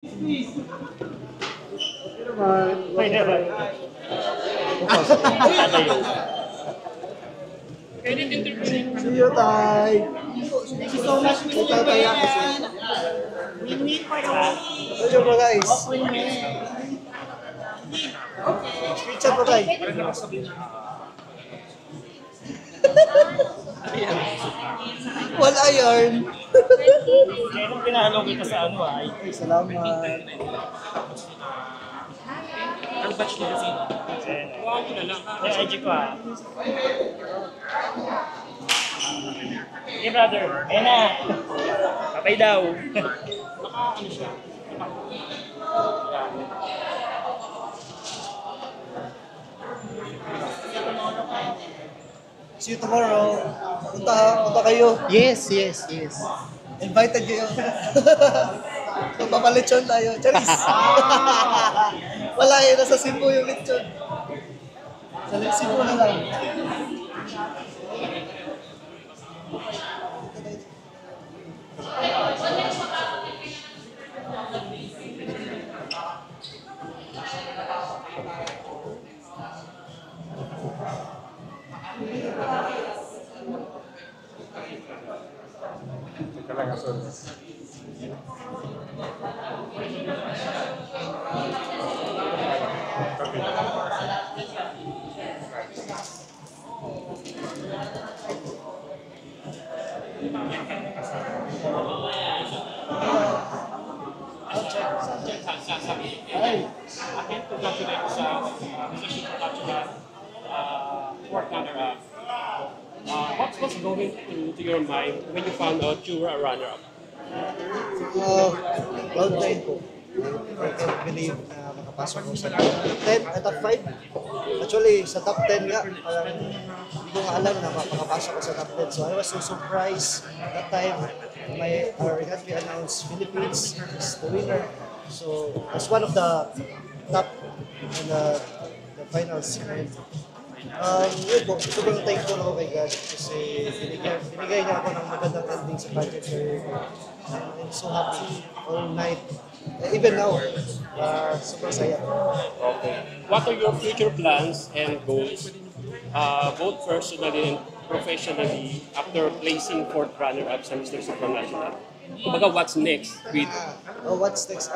Pwede ba? See you, Tay. Thank you so much, Mr. Ben. Win-win for the whole Ano po, guys? win-win. Picture po, Tay. Wala yarn. Kaya nung pinalo kita sa ano ay, Ay, salamat. ang batch niya kasi. Wow, ko na lang. Yung IG ko ah. Hey brother, ayan na. Papay daw. Baka ano siya. See you tomorrow. Punta kayo. Yes, yes, yes. Invited kayo. Magpapalechon tayo. Charis! Wala eh, nasa Cebu yung lechon. Sa Cebu na lang. Ay, Akin, congratulate sa position ko national fourth runner-up. What's going to your mind when you found out you were a runner-up? proud na yun po. I can't believe na makapasok ko sa top 10, top 5. Actually, sa top 10 nga, parang hindi ko nga alam na makapasok ko sa top 10. So I was so surprised that time. Our country announced Philippines is the winner. So that's one of the top in the finals. And yun po, sobrang thankful ako kay God kasi binigay niya ako ng magandang ending sa pageant career ko. I'm so happy all night. Even now, sobrang saya. Okay. What are your future plans and goals, both personally and professionally, after placing fourth runner-up sa Mr. Supranational? Kumbaga, what's next with What's next?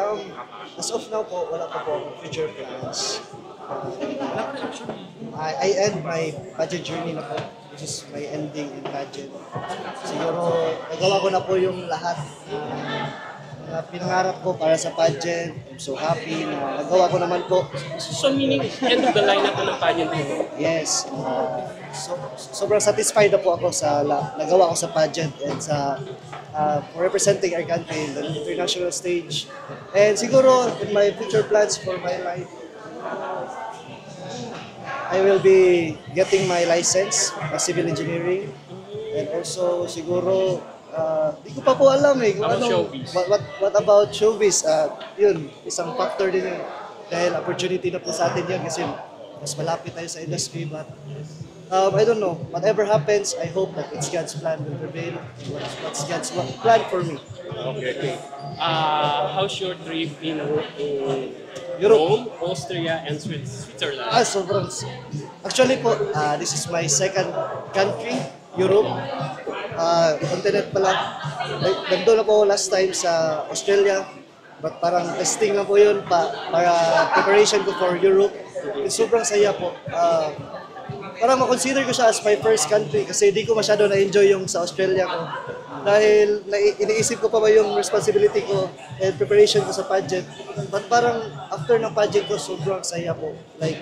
As of now po, wala pa po akong future plans. I end my pageant journey na po, which is my ending in pageant. Siguro, nagawa ko na po yung lahat na pinangarap ko para sa pageant. I'm so happy na nagawa ko naman po. so meaning end of the lineup ng pageant mo? Yes. Sobrang satisfied na po ako sa nagawa ko sa pageant and sa for representing our country in the international stage. And siguro, in my future plans for my life, I will be getting my license of civil engineering. And also, siguro, di ko pa po alam eh kung About ano, showbiz? what about showbiz? Yun, isang factor din yun. Dahil opportunity na po sa atin yun kasi mas malapit tayo sa industry. But I don't know, whatever happens, I hope that it's God's plan will prevail. What's God's plan for me? Okay. How's your trip in Europe. Rome, Austria, and Switzerland? Sobrang. Actually po, this is my second country, Europe. Continent pala. Nandun na po last time sa Australia. But parang testing lang po yun para preparation ko for Europe. Sobrang saya po. Parang makonsider ko siya as my first country kasi di ko masyado na-enjoy yung sa Australia ko. Dahil iniisip ko pa ba yung responsibility ko and preparation ko sa pageant. But parang after ng pageant ko, sobrang saya po. Like,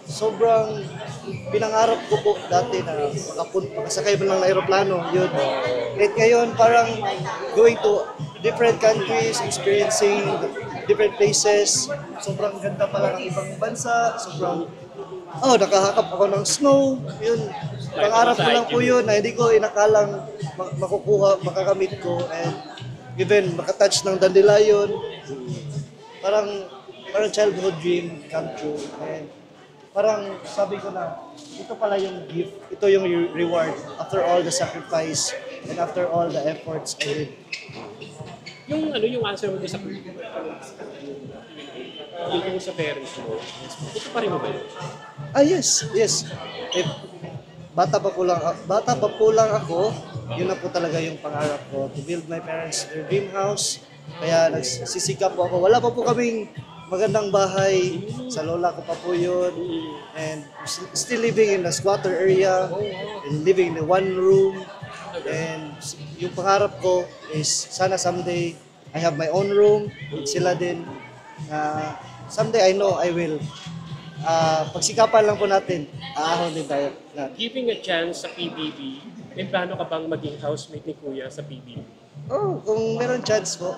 sobrang pinangarap ko po dati na makasakay mo ng aeroplano. Yun. At ngayon, parang going to different countries, experiencing different places. Sobrang ganda pala ng ibang bansa. Nakahakap ako ng snow. Yun. Pangarap ko lang po yun na hindi ko inakalang makakamit ko. And even makatouch ng dandelion. Parang childhood dream come true. And parang sabi ko na, ito pala yung gift, ito yung reward after all the sacrifice and after all the efforts I did. yung answer mo doon sa yung sa parents mo, ito pa rin mo ba yun? Yes, yes. Eh, bata pa po lang ako, yun na po talaga yung pangarap ko, to build my parents their dream house. Kaya nagsisikap po ako. Wala pa po kaming magandang bahay, sa lola ko pa po yun. And still living in a squatter area, and living in a one room. And yung pangarap ko is sana someday I have my own room, sila din. Someday I know I will. Pagsikapan lang po natin, aahon din tayo. Giving a chance sa PBB, may plano ka bang maging housemate ni Kuya sa PBB? Oh, kung meron chance po,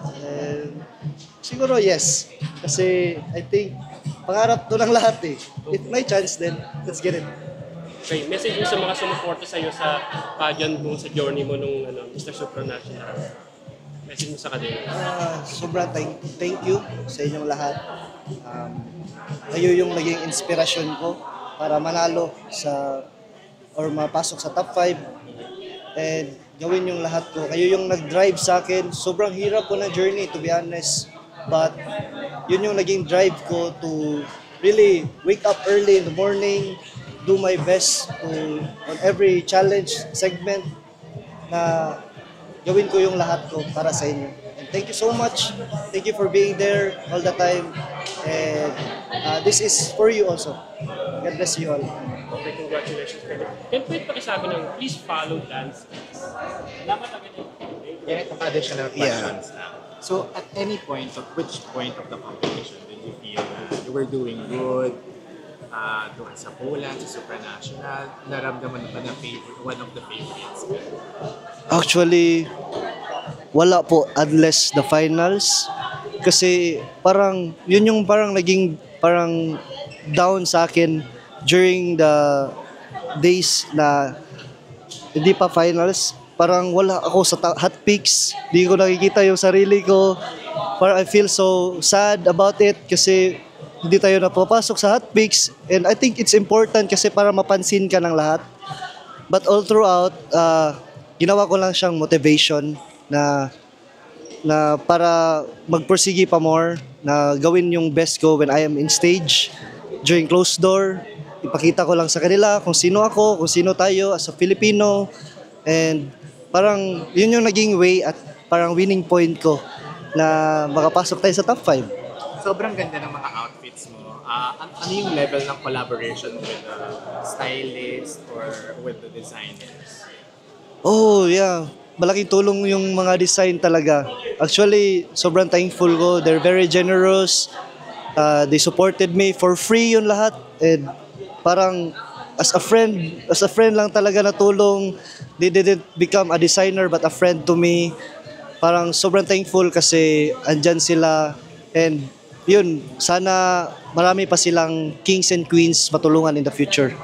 siguro yes. Kasi I think pangarap to ng lahat eh. If may chance then, let's get it. Okay, message mo sa mga sumuporta sa iyo sa pageant mo, sa journey mo nung Mr. Supranational. Message mo sa kanila. Sobrang thank you sa inyong lahat. Kayo yung naging inspirasyon ko para manalo sa or mapasok sa top 5 and gawin yung lahat ko. Kayo yung nag-drive sa akin. Sobrang hirap po na journey, to be honest. But yun yung naging drive ko to really wake up early in the morning, do my best to on every challenge segment na gawin ko yung lahat ko para sa inyo. And thank you so much. Thank you for being there all the time. And this is for you also. God bless you all. Okay, congratulations. Then pwede pakisabi ng please follow Dance. Salamat agad yun. Yeah, additional questions now. So, at any point, at which point of the competition did you feel that you were doing good? Doon sa Poland, sa Supranational, naramdaman na ba na one of the favorites? Actually, wala po unless the finals. Kasi parang, yun yung parang naging parang down sa akin during the days na hindi pa finals. Parang wala ako sa hot picks. Hindi ko nakikita yung sarili ko. Parang I feel so sad about it kasi hindi tayo napapasok sa hot picks. And I think it's important kasi para mapansin ka ng lahat. But all throughout, ginawa ko lang siyang motivation na para magpursige pa more, na gawin yung best ko when I am in stage, during closed door. Ipakita ko lang sa kanila kung sino ako, kung sino tayo as a Filipino. And parang yun yung naging way at parang winning point ko na makapasok tayo sa top 5. Sobrang ganda ng mga outfits mo. Ano yung level ng collaboration with the stylist or with the designers? Oh, yeah. Malaking tulong yung mga design talaga. Actually, sobrang thankful ko. They're very generous. They supported me for free yun lahat. And parang as a friend lang talaga na tulong. They didn't become a designer but a friend to me. Parang sobrang thankful kasi andyan sila. And yun, sana marami pa silang kings and queens matulungan in the future.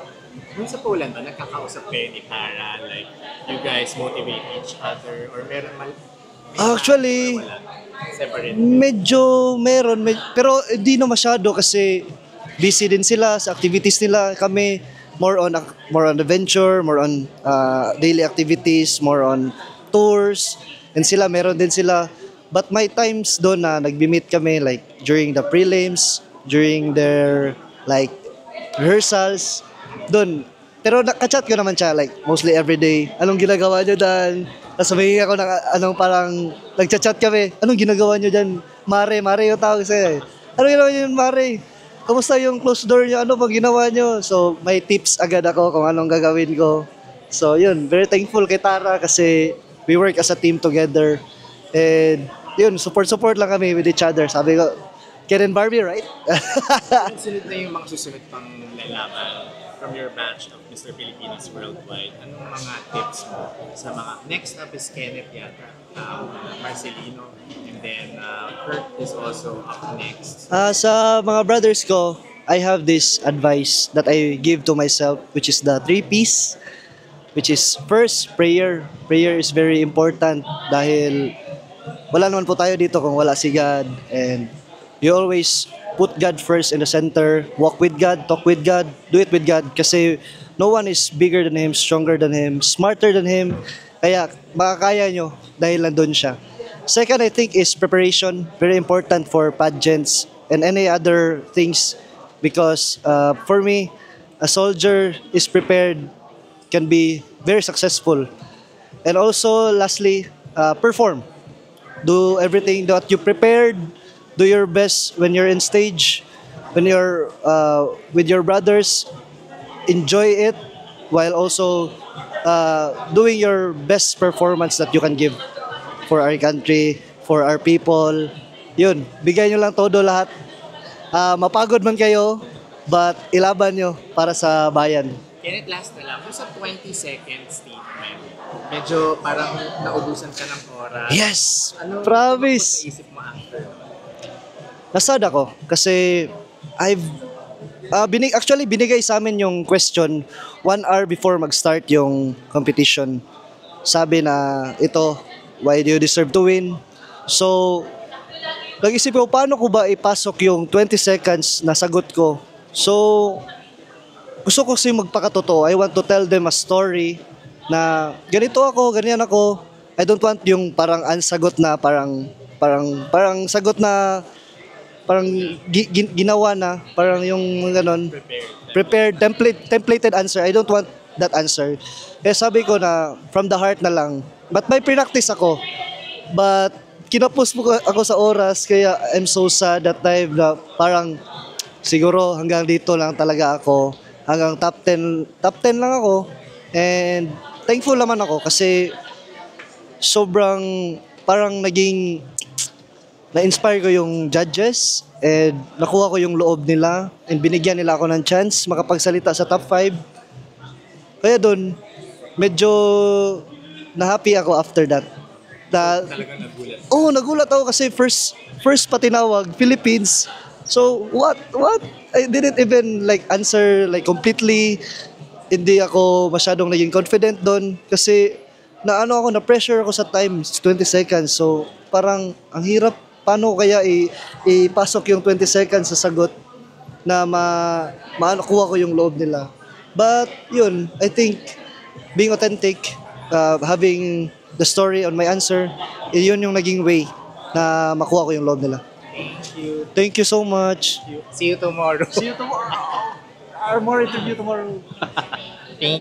Dun sa Poland ba, nagkakausap kayo ni Tara, like, you guys motivate each other, or meron Actually, or wala? Separate? medyo meron, pero hindi na masyado kasi busy din sila sa activities nila. Kami more on adventure, more on daily activities, more on tours. And sila, meron din sila. But my times doon na nagbi-meet kami like during the prelims, during their like rehearsals, doon. Pero nakachat ko naman siya like mostly every day. Anong ginagawa niyo dyan? Tapos sabihin ako ng parang nagchat-chat kami. Anong ginagawa niyo dyan? Mare yung tawag sa'yo. Anong ginawa niyo yun, Mare? Kamusta yung closed door niyo? Ano bang ginawa niyo? So may tips agad ako kung anong gagawin ko. So yun, very thankful kay Tara kasi we work as a team together. And yun, support lang kami with each other. Sabi ko, Ken and Barbie, right? Sunod na yung mga susunod pang lalaban from your batch of Mr. Pilipinas Worldwide. Anong mga tips mo sa mga next up is Kenneth yata, Marcelino, and then Kurt is also up next. Sa mga brothers ko, I have this advice that I give to myself, which is the 3 P's, which is first, prayer. Prayer is very important dahil wala naman po tayo dito kung wala si God. And you always put God first in the center. Walk with God, talk with God, do it with God. Kasi no one is bigger than Him, stronger than Him, smarter than Him. Kaya makakaya nyo dahil nandun siya. Second, I think is preparation. Very important for pageants and any other things because for me, a soldier is prepared can be very successful. And also, lastly, perform. Do everything that you prepared. Do your best when you're in stage, when you're with your brothers. Enjoy it while also doing your best performance that you can give for our country, for our people. Yun, bigay nyo lang todo lahat. Mapagod man kayo, but ilaban nyo para sa bayan. Kenneth, last na lang. Kung sa 20-second statement, medyo parang naubusan ka ng oras. Yes! Ano Promise! sa isip mo after? Nasad ako kasi actually binigay sa amin yung question 1 hour before mag-start yung competition. Sabi na ito, why do you deserve to win? So, nag-isip ko paano ko ba ipasok yung 20 seconds na sagot ko. So, gusto ko kasi magpakatotoo. I want to tell them a story na ganito ako, ganyan ako. I don't want yung parang ansagot na parang sagot na parang ginawa na, parang yung ganon, prepared, templated answer. I don't want that answer. Kaya sabi ko na from the heart na lang. But may practice ako. But kinapos mo ako sa oras, kaya I'm so sad that time na parang siguro hanggang dito lang talaga ako. Hanggang top 10 lang ako. And thankful naman ako kasi sobrang parang naging na-inspire ko yung judges and nakuha ko yung loob nila and binigyan nila ako ng chance makapagsalita sa top 5. Kaya doon, medyo na-happy ako after that. Talagang nagulat. Oo, nagulat ako kasi first patinawag, Philippines. So, what? I didn't even like answer like completely. Hindi ako masyadong naging confident doon kasi na-pressure ako sa time, 20 seconds. So, parang ang hirap. Paano kaya ipasok yung 20 seconds sa sagot na makuha ko yung loob nila. But yun, I think being authentic, having the story on my answer, yun yung naging way na makuha ko yung loob nila. Thank you. Thank you so much. See you tomorrow. See you tomorrow. More interview tomorrow.